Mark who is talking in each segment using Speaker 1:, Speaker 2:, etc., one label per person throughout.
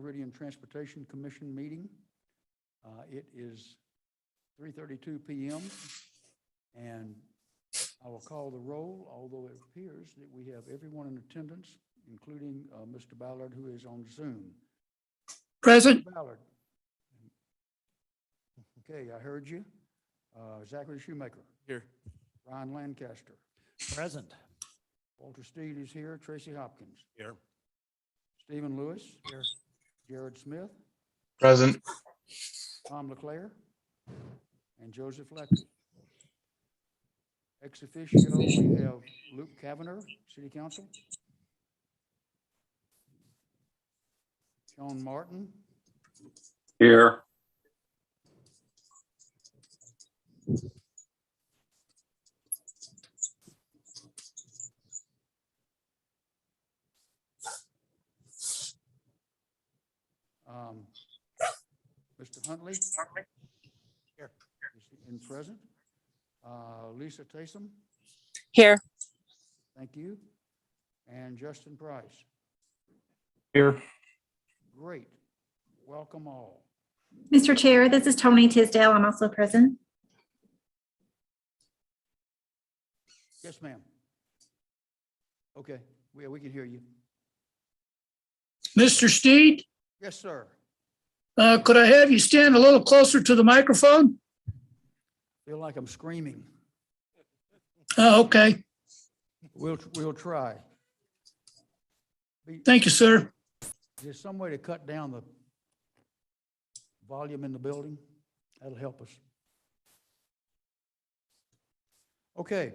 Speaker 1: Meridian Transportation Commission meeting. It is 3:32 p.m. and I will call the roll, although it appears that we have everyone in attendance, including Mr. Ballard, who is on Zoom.
Speaker 2: Present.
Speaker 1: Mr. Ballard. Okay, I heard you. Zachary Shoemaker.
Speaker 3: Here.
Speaker 1: Ryan Lancaster.
Speaker 3: Present.
Speaker 1: Walter Steed is here. Tracy Hopkins.
Speaker 3: Here.
Speaker 1: Stephen Lewis.
Speaker 3: Here.
Speaker 1: Jared Smith.
Speaker 4: Present.
Speaker 1: Tom LeClaire. And Joseph Leckie. Ex officio, we have Luke Kavanagh, City Council. Sean Martin.
Speaker 4: Here.
Speaker 1: Mr. Huntley. Here. In present. Lisa Taysom.
Speaker 5: Here.
Speaker 1: Thank you. And Justin Price.
Speaker 4: Here.
Speaker 1: Great. Welcome all.
Speaker 6: Mr. Chair, this is Tony Tisdale. I'm also present.
Speaker 1: Yes, ma'am. Okay, we can hear you.
Speaker 2: Mr. Steed,
Speaker 1: Yes, sir.
Speaker 2: could I have you stand a little closer to the microphone?
Speaker 1: Feel like I'm screaming.
Speaker 2: Oh, okay.
Speaker 1: We'll try.
Speaker 2: Thank you, sir.
Speaker 1: Is there some way to cut down the volume in the building? That'll help us. Okay.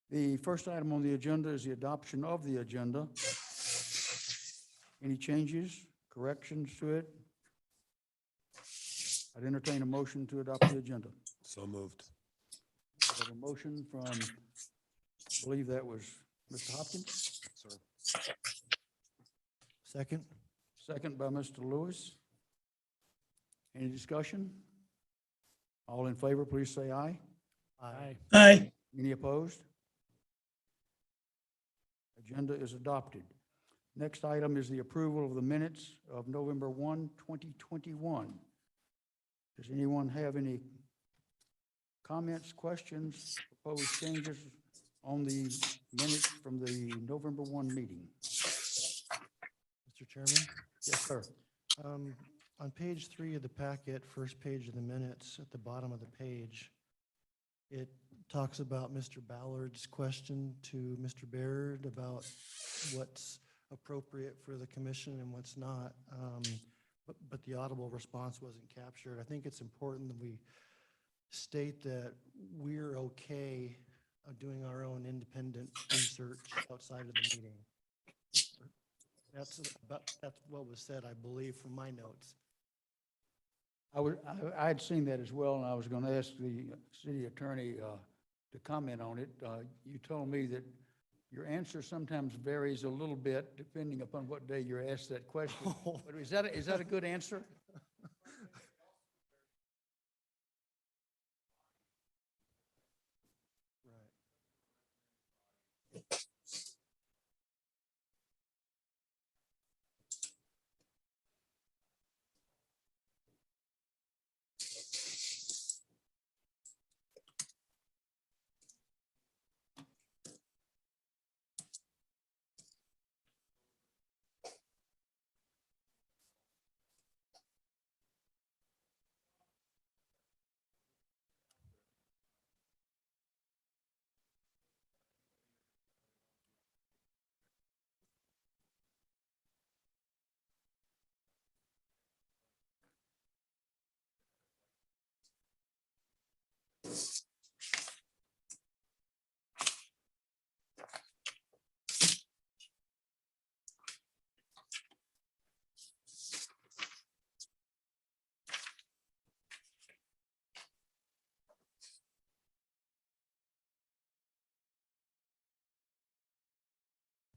Speaker 1: The first item on the agenda is the adoption of the agenda. Any changes, corrections to it? I'd entertain a motion to adopt the agenda.
Speaker 3: So moved.
Speaker 1: I have a motion from, I believe that was Mr. Hopkins.
Speaker 3: Sir. Second.
Speaker 1: Second by Mr. Lewis. Any discussion? All in favor, please say aye.
Speaker 3: Aye.
Speaker 2: Aye.
Speaker 1: Any opposed? Agenda is adopted. Next item is the approval of the minutes of November 1, 2021. Does anyone have any comments, questions, proposed changes on the minutes from the November 1 meeting?
Speaker 7: Mr. Chairman,
Speaker 1: Yes, sir.
Speaker 7: on page 3 of the packet, first page of the minutes, at the bottom of the page, it talks about Mr. Ballard's question to Mr. Baird about what's appropriate for the commission and what's not. But the audible response wasn't captured. I think it's important that we state that we're okay doing our own independent research outside of the meeting. That's what was said, I believe, from my notes.
Speaker 1: I had seen that as well, and I was going to ask the city attorney to comment on it. You told me that your answer sometimes varies a little bit depending upon what day you're asked that question. But is that a good answer?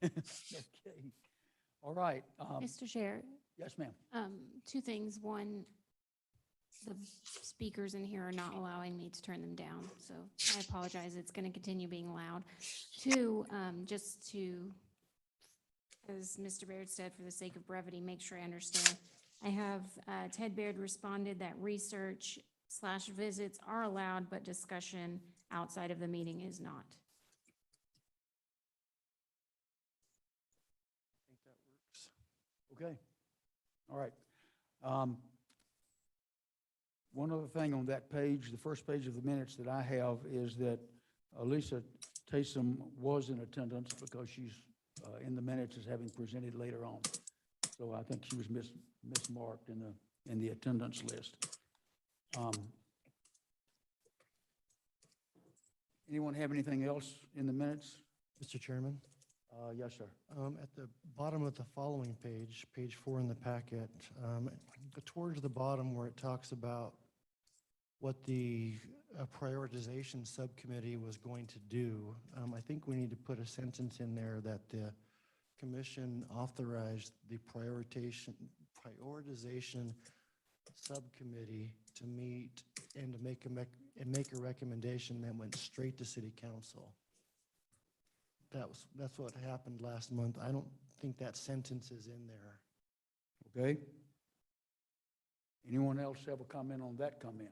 Speaker 1: Okay. All right.
Speaker 8: Mr. Chair,
Speaker 1: Yes, ma'am.
Speaker 8: two things. One, the speakers in here are not allowing me to turn them down, so I apologize. It's going to continue being loud. Two, just to, as Mr. Baird said, for the sake of brevity, make sure I understand. I have Ted Baird responded that research/visits are allowed, but discussion outside of the meeting is not.
Speaker 7: I think that works.
Speaker 1: Okay, all right. One other thing on that page, the first page of the minutes that I have is that Lisa Taysom was in attendance because she's in the minutes as having presented later on. So I think she was mismarked in the attendance list. Anyone have anything else in the minutes?
Speaker 7: Mr. Chairman?
Speaker 1: Yes, sir.
Speaker 7: At the bottom of the following page, page 4 in the packet, towards the bottom where it talks about what the prioritization subcommittee was going to do, I think we need to put a sentence in there that the commission authorized the prioritization subcommittee to meet and to make a recommendation that went straight to city council. That's what happened last month. I don't think that sentence is in there.
Speaker 1: Okay. Anyone else have a comment on that comment?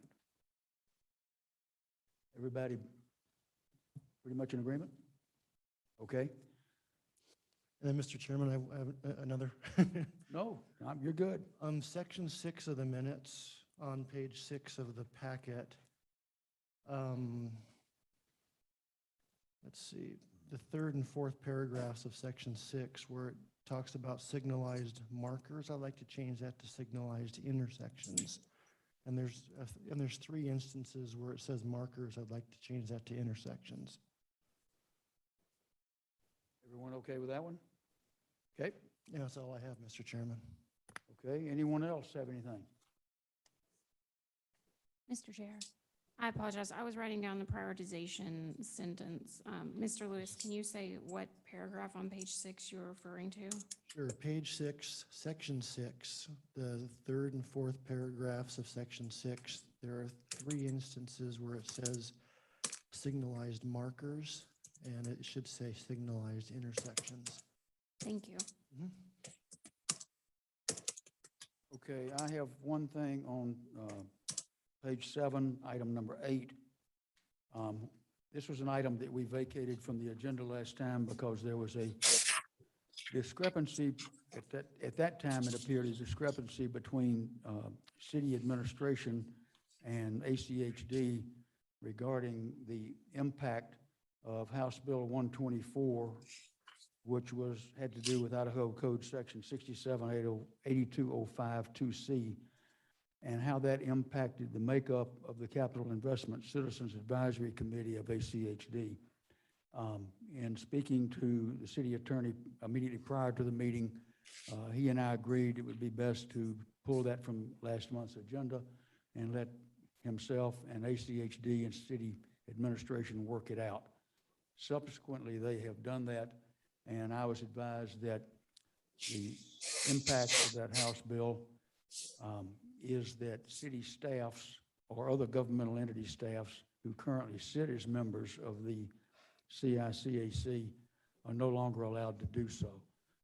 Speaker 1: Everybody pretty much in agreement? Okay.
Speaker 7: And then, Mr. Chairman, I have another.
Speaker 1: No, you're good.
Speaker 7: Section 6 of the minutes on page 6 of the packet. Let's see, the third and fourth paragraphs of section 6 where it talks about signalized markers. I'd like to change that to signalized intersections. And there's 3 instances where it says markers. I'd like to change that to intersections.
Speaker 1: Everyone okay with that one? Okay.
Speaker 7: Yeah, that's all I have, Mr. Chairman.
Speaker 1: Okay. Anyone else have anything?
Speaker 8: Mr. Chair, I apologize. I was writing down the prioritization sentence. Mr. Lewis, can you say what paragraph on page 6 you're referring to?
Speaker 7: Sure, page 6, section 6, the third and fourth paragraphs of section 6, there are 3 instances where it says signalized markers, and it should say signalized intersections.
Speaker 8: Thank you.
Speaker 1: Okay, I have one thing on page 7, item number 8. This was an item that we vacated from the agenda last time because there was a discrepancy. At that time, it appeared a discrepancy between city administration and ACHD regarding the impact of House Bill 124, which had to do with Idaho Code Section 678205-2C, and how that impacted the makeup of the Capital Investment Citizens Advisory Committee of ACHD. In speaking to the city attorney immediately prior to the meeting, he and I agreed it would be best to pull that from last month's agenda and let himself and ACHD and city administration work it out. Subsequently, they have done that, and I was advised that the impact of that House bill is that city staffs or other governmental entity staffs who currently sit as members of the CICAC are no longer allowed to do so.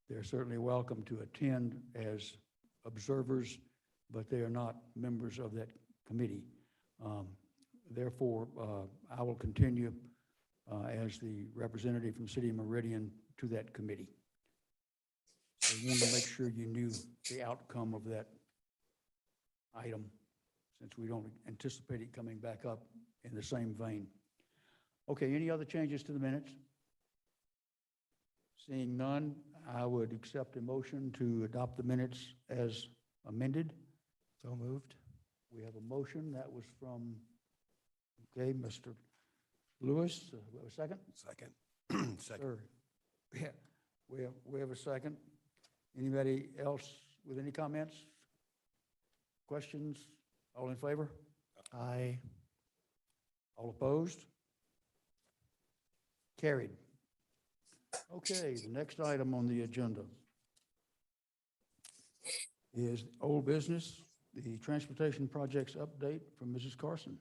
Speaker 1: They're certainly welcome to attend as observers, but they are not members of that committee. Therefore, I will continue as the representative from City of Meridian to that committee. So I wanted to make sure you knew the outcome of that item, since we don't anticipate it coming back up in the same vein. Okay, any other changes to the minutes? Seeing none, I would accept a motion to adopt the minutes as amended.
Speaker 7: So moved.
Speaker 1: We have a motion that was from, okay, Mr. Lewis. We have a second?
Speaker 3: Second. Second.
Speaker 1: Sir. Yeah, we have a second. Anybody else with any comments? Questions? All in favor?
Speaker 7: Aye.
Speaker 1: All opposed? Carried. Okay, the next item on the agenda is old business, the transportation projects update from Mrs. Carson.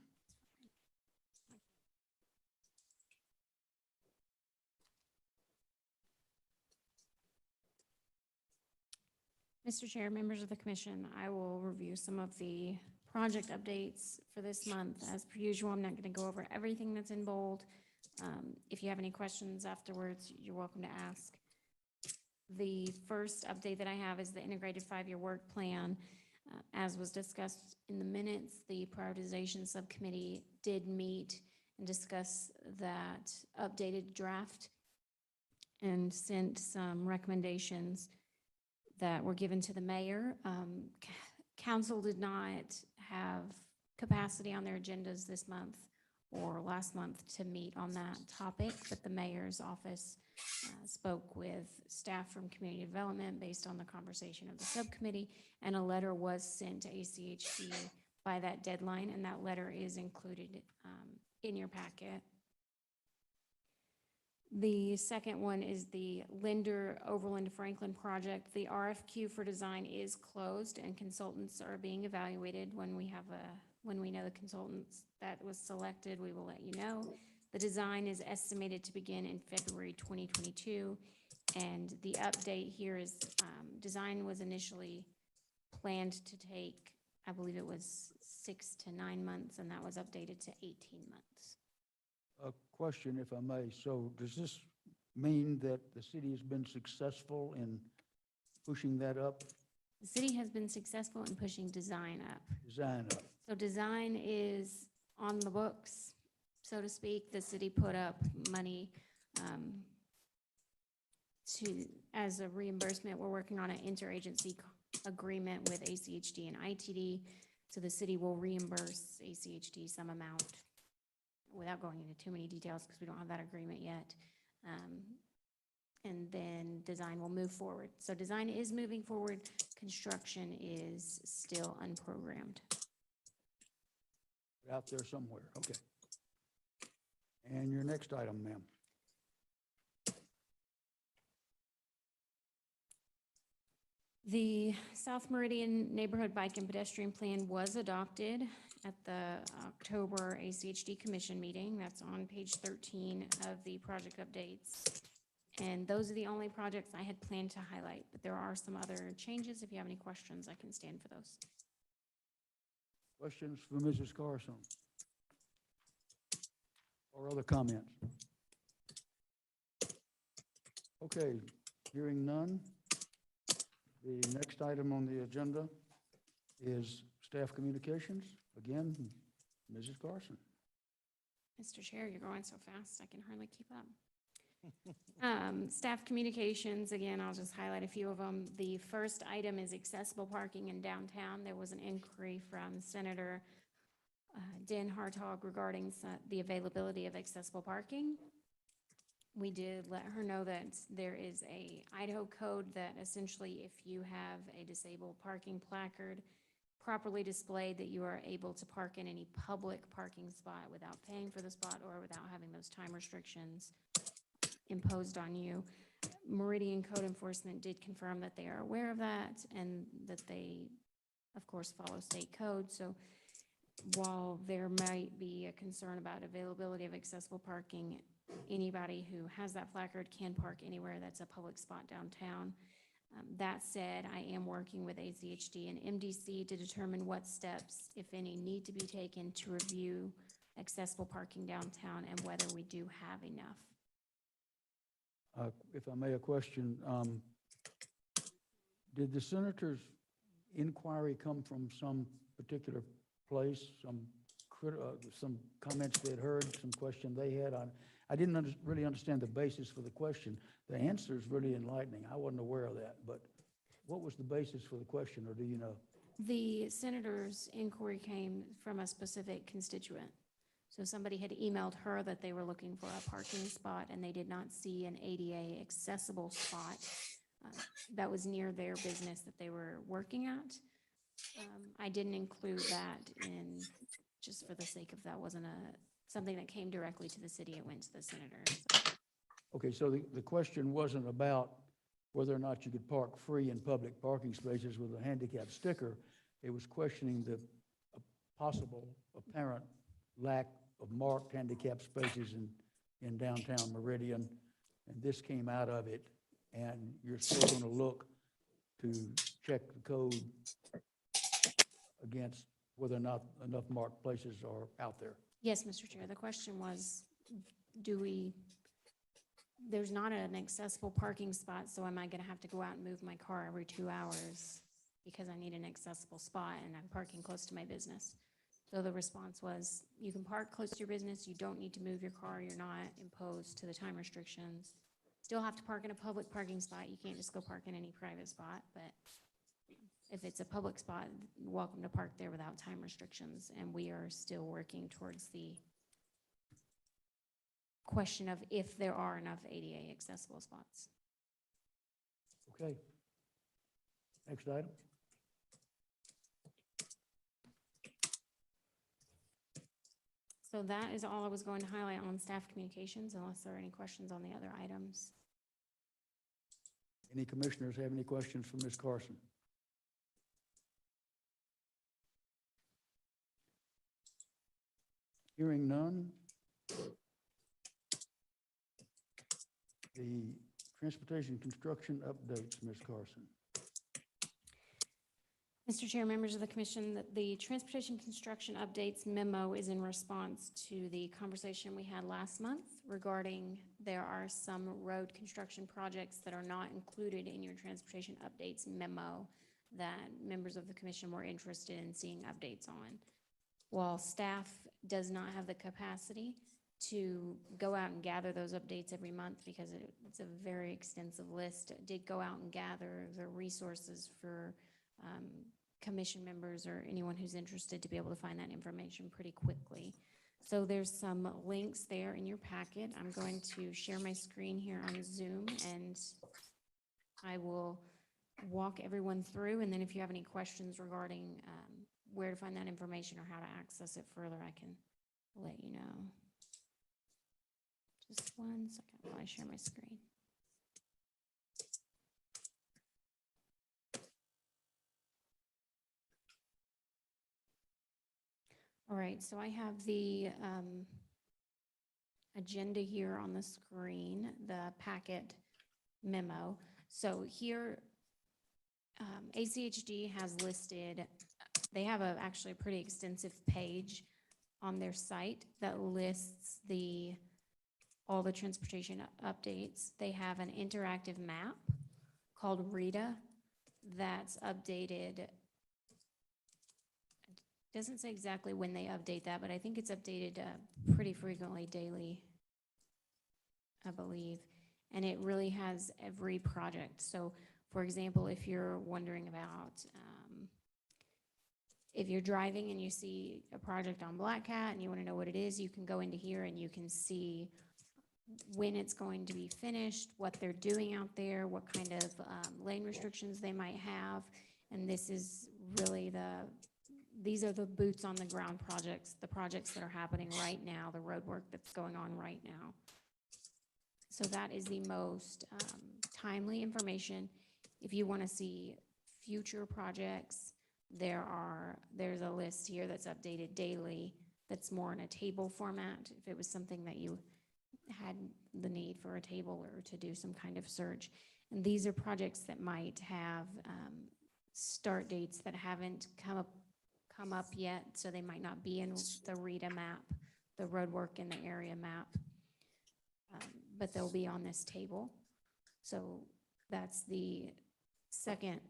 Speaker 8: Mr. Chair, members of the commission, I will review some of the project updates for this month. As per usual, I'm not going to go over everything that's in bold. If you have any questions afterwards, you're welcome to ask. The first update that I have is the integrated 5-year work plan. As was discussed in the minutes, the prioritization subcommittee did meet and discuss that updated draft and sent some recommendations that were given to the mayor. Council did not have capacity on their agendas this month or last month to meet on that topic, but the mayor's office spoke with staff from community development based on the conversation of the subcommittee, and a letter was sent to ACHD by that deadline, and that letter is included in your packet. The second one is the Linder Overland Franklin project. The RFQ for design is closed and consultants are being evaluated. When we know the consultants that was selected, we will let you know. The design is estimated to begin in February 2022. And the update here is design was initially planned to take, I believe it was 6 to 9 months, and that was updated to 18 months.
Speaker 1: A question, if I may. So does this mean that the city has been successful in pushing that up,
Speaker 8: The city has been successful in pushing design up.
Speaker 1: design up?
Speaker 8: So design is on the books, so to speak. The city put up money as a reimbursement. We're working on an interagency agreement with ACHD and ITD. So the city will reimburse ACHD some amount without going into too many details because we don't have that agreement yet. And then design will move forward. So design is moving forward. Construction is still unprogrammed.
Speaker 1: Out there somewhere, okay. And your next item, ma'am.
Speaker 8: The South Meridian Neighborhood Bike and Pedestrian Plan was adopted at the October ACHD Commission meeting. That's on page 13 of the project updates. And those are the only projects I had planned to highlight, but there are some other changes. If you have any questions, I can stand for those.
Speaker 1: Questions for Mrs. Carson? Or other comments? Okay, hearing none. The next item on the agenda is staff communications. Again, Mrs. Carson.
Speaker 8: Mr. Chair, you're going so fast, I can hardly keep up. Staff communications, again, I'll just highlight a few of them. The first item is accessible parking in downtown. There was an inquiry from Senator Dan Hartog regarding the availability of accessible parking. We did let her know that there is a Idaho code that essentially if you have a disabled parking placard properly displayed, that you are able to park in any public parking spot without paying for the spot or without having those time restrictions imposed on you. Meridian Code Enforcement did confirm that they are aware of that and that they, of course, follow state code. So while there might be a concern about availability of accessible parking, anybody who has that placard can park anywhere that's a public spot downtown. That said, I am working with ACHD and MDC to determine what steps, if any, need to be taken to review accessible parking downtown and whether we do have enough.
Speaker 1: If I may, a question. Did the senator's inquiry come from some particular place, some comments they had heard, some question they had on? I didn't really understand the basis for the question. The answer is really enlightening. I wasn't aware of that, but what was the basis for the question, or do you know?
Speaker 8: The senator's inquiry came from a specific constituent. So somebody had emailed her that they were looking for a parking spot and they did not see an ADA accessible spot that was near their business that they were working at. I didn't include that in, just for the sake of that wasn't something that came directly to the city. It went to the senator. So.
Speaker 1: Okay, so the question wasn't about whether or not you could park free in public parking spaces with a handicap sticker. It was questioning the possible apparent lack of marked handicap spaces in downtown Meridian, and this came out of it, and you're still going to look to check the code against whether or not enough marked places are out there.
Speaker 8: Yes, Mr. Chair, the question was, there's not an accessible parking spot, so am I gonna have to go out and move my car every 2 hours because I need an accessible spot and I'm parking close to my business? So the response was, you can park close to your business, you don't need to move your car, you're not imposed to the time restrictions. Still have to park in a public parking spot, you can't just go park in any private spot, but if it's a public spot, welcome to park there without time restrictions, and we are still working towards the question of if there are enough ADA accessible spots.
Speaker 1: Okay. Next item.
Speaker 8: So that is all I was going to highlight on staff communications, unless there are any questions on the other items.
Speaker 1: Any commissioners have any questions for Ms. Carson? Hearing none. The transportation construction updates, Ms. Carson.
Speaker 8: Mr. Chair, members of the commission, that the transportation construction updates memo is in response to the conversation we had last month regarding there are some road construction projects that are not included in your transportation updates memo that members of the commission were interested in seeing updates on. While staff does not have the capacity to go out and gather those updates every month because it's a very extensive list, it did go out and gather the resources for commission members or anyone who's interested to be able to find that information pretty quickly. So there's some links there in your packet. I'm going to share my screen here on Zoom, and I will walk everyone through, and then if you have any questions regarding where to find that information or how to access it further, I can let you know. Just 1 second while I share my screen. All right, so I have the agenda here on the screen, the packet memo. So here, ACHD has listed, they have actually a pretty extensive page on their site that lists all the transportation updates. They have an interactive map called RITA that's updated. Doesn't say exactly when they update that, but I think it's updated pretty frequently, daily, I believe. And it really has every project. So, for example, if you're wondering about, if you're driving and you see a project on Black Cat and you want to know what it is, you can go into here and you can see when it's going to be finished, what they're doing out there, what kind of lane restrictions they might have. And this is really these are the boots on the ground projects, the projects that are happening right now, the road work that's going on right now. So that is the most timely information. If you want to see future projects, there's a list here that's updated daily that's more in a table format. If it was something that you had the need for a table or to do some kind of search. And these are projects that might have start dates that haven't come up yet, so they might not be in the RITA map, the roadwork in the area map, but they'll be on this table. So that's the second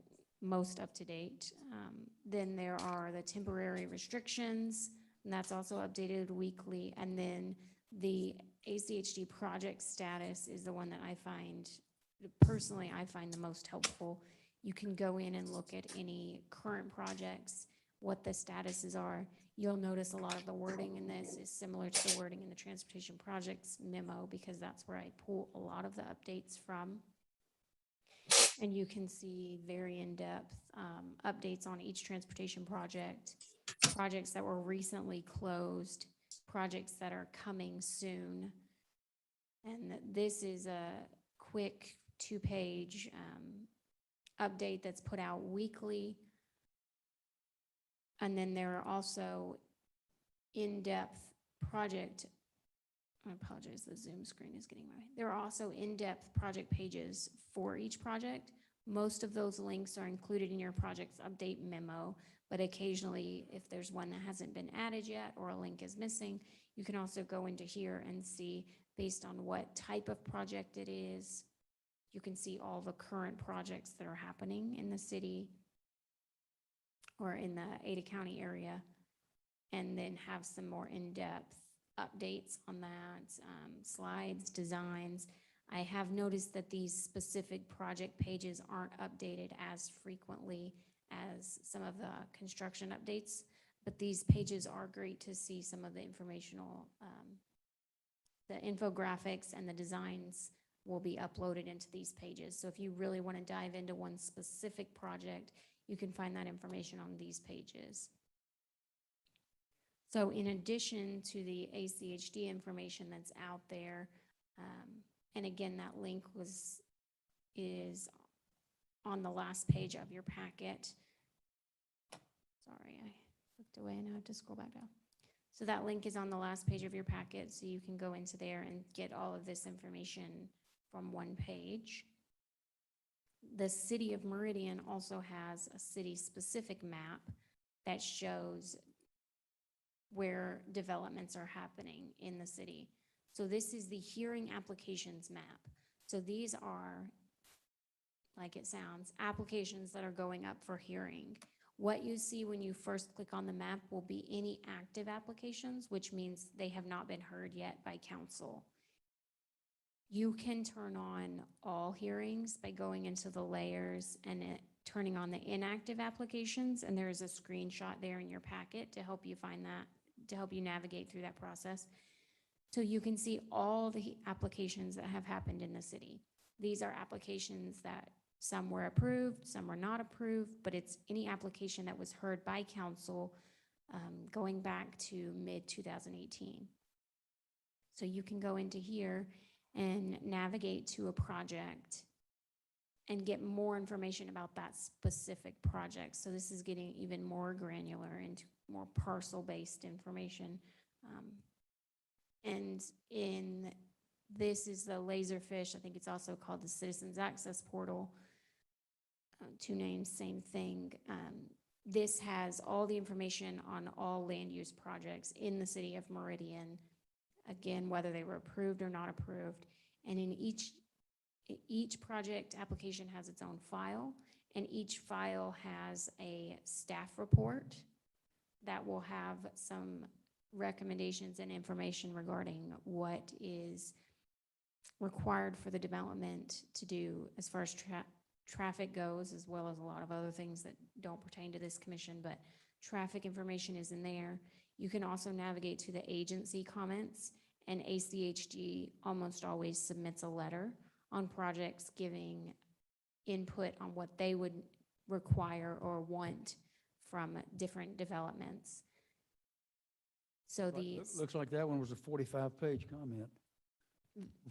Speaker 8: most up to date. Then there are the temporary restrictions, and that's also updated weekly. And then the ACHD project status is the one that I find the most helpful. You can go in and look at any current projects, what the statuses are. You'll notice a lot of the wording in this is similar to the wording in the transportation projects memo, because that's where I pull a lot of the updates from. And you can see very in-depth updates on each transportation project, projects that were recently closed, projects that are coming soon. And this is a quick 2-page update that's put out weekly. And then there are also in-depth project, I apologize, the Zoom screen is getting in my way. There are also in-depth project pages for each project Most of those links are included in your project's update memo, but occasionally, if there's one that hasn't been added yet or a link is missing, you can also go into here and see based on what type of project it is. You can see all the current projects that are happening in the city or in the Ada County area, and then have some more in-depth updates on that, slides, designs. I have noticed that these specific project pages aren't updated as frequently as some of the construction updates, but these pages are great to see some of the informational, the infographics and the designs will be uploaded into these pages. So if you really want to dive into one specific project, you can find that information on these pages. So in addition to the ACHD information that's out there, and again, that link is on the last page of your packet. Sorry, I looked away and I have to scroll back down. So that link is on the last page of your packet, so you can go into there and get all of this information from one page. The city of Meridian also has a city-specific map that shows where developments are happening in the city. So this is the hearing applications map. So these are, like it sounds, applications that are going up for hearing. What you see when you first click on the map will be any active applications, which means they have not been heard yet by council. You can turn on all hearings by going into the layers and turning on the inactive applications, and there is a screenshot there in your packet to help you find that, to help you navigate through that process. So you can see all the applications that have happened in the city. These are applications that some were approved, some were not approved, but it's any application that was heard by council going back to mid-2018. So you can go into here and navigate to a project and get more information about that specific project. So this is getting even more granular and more parcel-based information. And this is the Laserfish. I think it's also called the Citizens Access Portal. Two names, same thing. This has all the information on all land use projects in the city of Meridian. Again, whether they were approved or not approved. And in each project application has its own file, and each file has a staff report that will have some recommendations and information regarding what is required for the development to do as far as traffic goes, as well as a lot of other things that don't pertain to this commission, but traffic information is in there. You can also navigate to the agency comments, and ACHG almost always submits a letter on projects giving input on what they would require or want from different developments. So these,
Speaker 1: Looks like that one was a 45-page comment.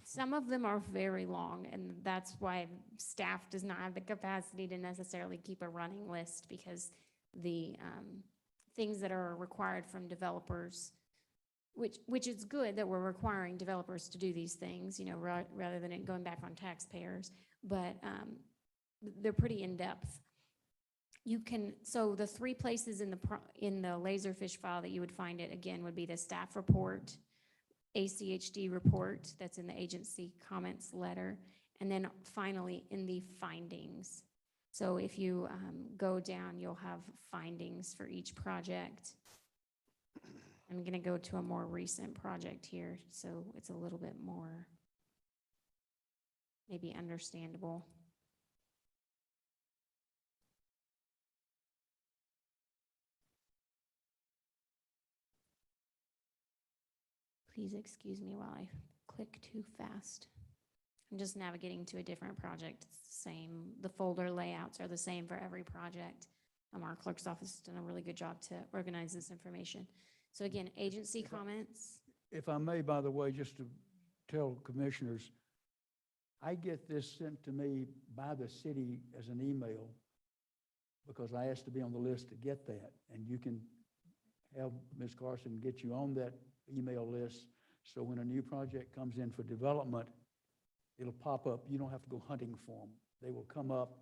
Speaker 8: some of them are very long, and that's why staff does not have the capacity to necessarily keep a running list, because the things that are required from developers, which is good that we're requiring developers to do these things, you know, rather than it going back on taxpayers, but they're pretty in-depth. You can, so the three places in the Laserfish file that you would find it, again, would be the staff report, ACHD report that's in the agency comments letter, and then finally in the findings. So if you go down, you'll have findings for each project. I'm going to go to a more recent project here, so it's a little bit more maybe understandable. Please excuse me while I click too fast. I'm just navigating to a different project. It's the same. The folder layouts are the same for every project. Our clerk's office has done a really good job to organize this information. So again, agency comments.
Speaker 1: If I may, by the way, just to tell commissioners, I get this sent to me by the city as an email because I asked to be on the list to get that. And you can have Ms. Carson get you on that email list. So when a new project comes in for development, it'll pop up. You don't have to go hunting for them. They will come up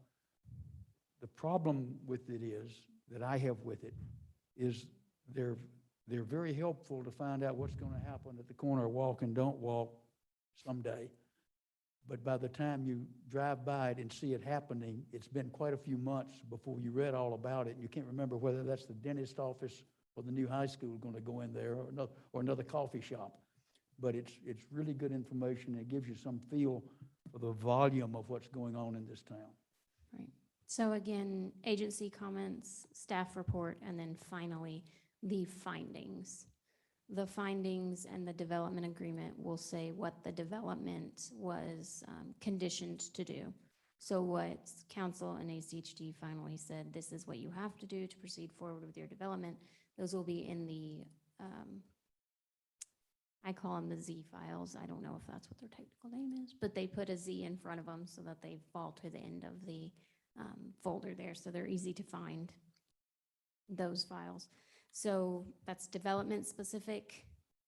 Speaker 1: The problem with it is, that I have with it, is they're very helpful to find out what's going to happen at the corner of Walk and Don't Walk someday. But by the time you drive by it and see it happening, it's been quite a few months before you read all about it. You can't remember whether that's the dentist office or the new high school going to go in there, or another coffee shop. But it's really good information. It gives you some feel for the volume of what's going on in this town.
Speaker 8: Right. So again, agency comments, staff report, and then finally, the findings. The findings and the development agreement will say what the development was conditioned to do. So what council and ACHD finally said, this is what you have to do to proceed forward with your development. Those will be in the, I call them the Z files. I don't know if that's what their technical name is, but they put a Z in front of them so that they fall to the end of the folder there. So they're easy to find, those files. So that's development specific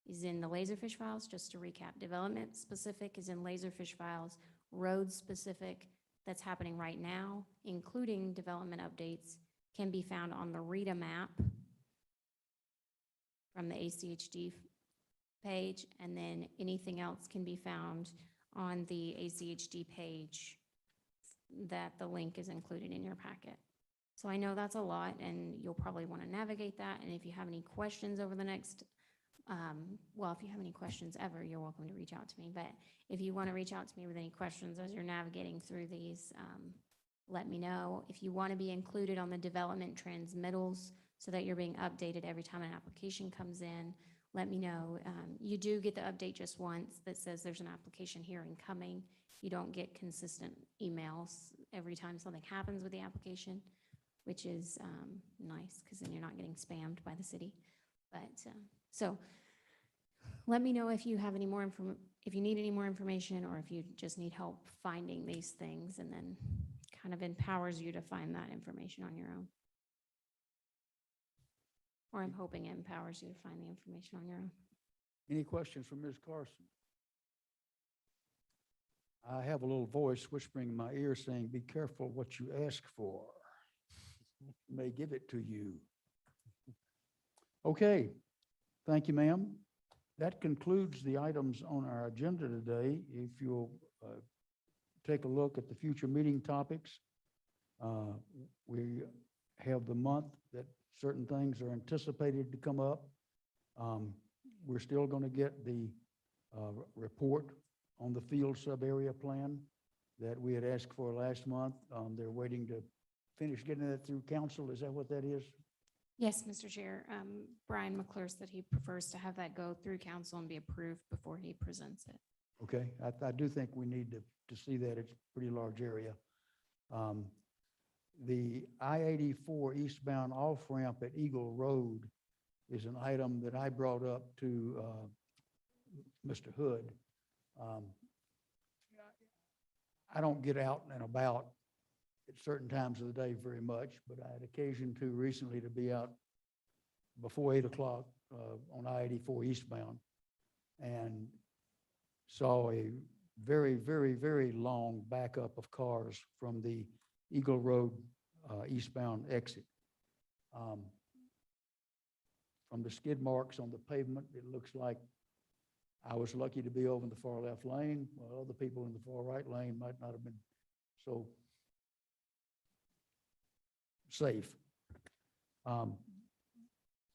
Speaker 8: is in the Laserfish files. Just to recap, development specific is in Laserfish files. Road specific that's happening right now, including development updates, can be found on the RETA map from the ACHD page, and then anything else can be found on the ACHD page that the link is included in your packet. So I know that's a lot, and you'll probably want to navigate that. And if you have any questions over the next, well, if you have any questions ever, you're welcome to reach out to me. But if you want to reach out to me with any questions as you're navigating through these, let me know. If you want to be included on the development transmittals so that you're being updated every time an application comes in, let me know. You do get the update just once that says there's an application hearing coming. You don't get consistent emails every time something happens with the application, which is nice because then you're not getting spammed by the city. But so let me know if you have any more if you need any more information, or if you just need help finding these things, and then kind of empowers you to find that information on your own. Or I'm hoping it empowers you to find the information on your own.
Speaker 1: Any questions from Ms. Carson? I have a little voice whispering in my ear saying, be careful what you ask for. May give it to you. Okay, thank you, ma'am. That concludes the items on our agenda today. If you'll take a look at the future meeting topics, we have the month that certain things are anticipated to come up. We're still going to get the report on the field sub-area plan that we had asked for last month. They're waiting to finish getting that through council. Is that what that is?
Speaker 8: Yes, Mr. Chair. Brian McClure said he prefers to have that go through council and be approved before he presents it.
Speaker 1: Okay, I do think we need to see that. It's a pretty large area. The I-84 eastbound off-ramp at Eagle Road is an item that I brought up to Mr. Hood. I don't get out and about at certain times of the day very much, but I had occasion to recently to be out before 8 o'clock on I-84 eastbound, and saw a very, very, very long backup of cars from the Eagle Road eastbound exit. From the skid marks on the pavement, it looks like I was lucky to be over in the far left lane, while other people in the far right lane might not have been so safe.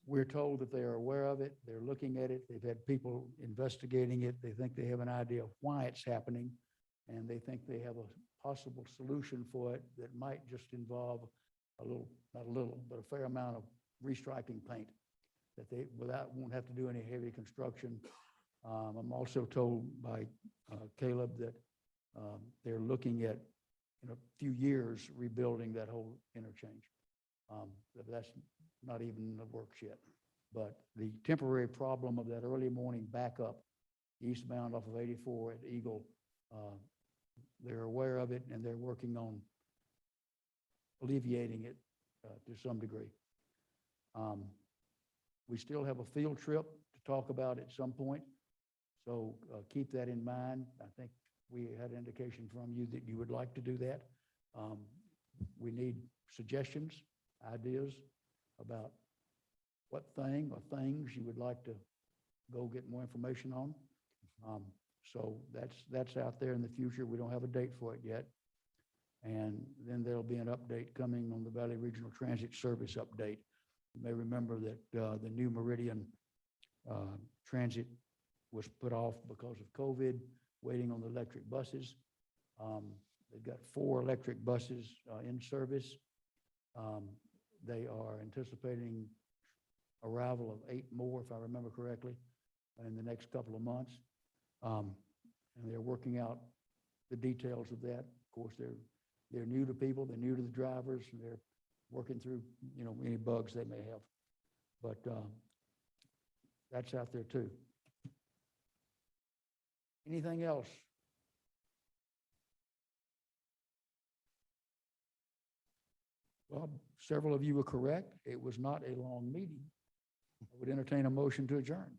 Speaker 1: We're told that they are aware of it. They're looking at it. They've had people investigating it. They think they have an idea of why it's happening, and they think they have a possible solution for it that might just involve a little, not a little, but a fair amount of restriping paint that they won't have to do any heavy construction. I'm also told by Caleb that they're looking at, in a few years, rebuilding that whole interchange. That's not even in the works yet. But the temporary problem of that early morning backup eastbound off of 84 at Eagle, they're aware of it, and they're working on alleviating it to some degree. We still have a field trip to talk about at some point, so keep that in mind. I think we had an indication from you that you would like to do that. We need suggestions, ideas about what thing or things you would like to go get more information on. So that's out there in the future. We don't have a date for it yet. And then there'll be an update coming on the Valley Regional Transit Service update. You may remember that the new Meridian transit was put off because of COVID, waiting on the electric buses. They've got 4 electric buses in service. They are anticipating arrival of 8 more, if I remember correctly, in the next couple of months. And they're working out the details of that. Of course, they're new to people, they're new to the drivers, and they're working through, any bugs they may have. But that's out there too. Anything else? Well, several of you were correct. It was not a long meeting. I would entertain a motion to adjourn.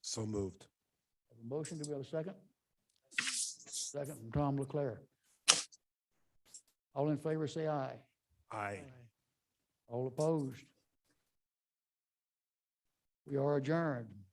Speaker 3: So moved.
Speaker 1: Have a motion, do we have a second? Second from Tom Leclerc. All in favor, say aye.
Speaker 3: Aye.
Speaker 1: All opposed? We are adjourned.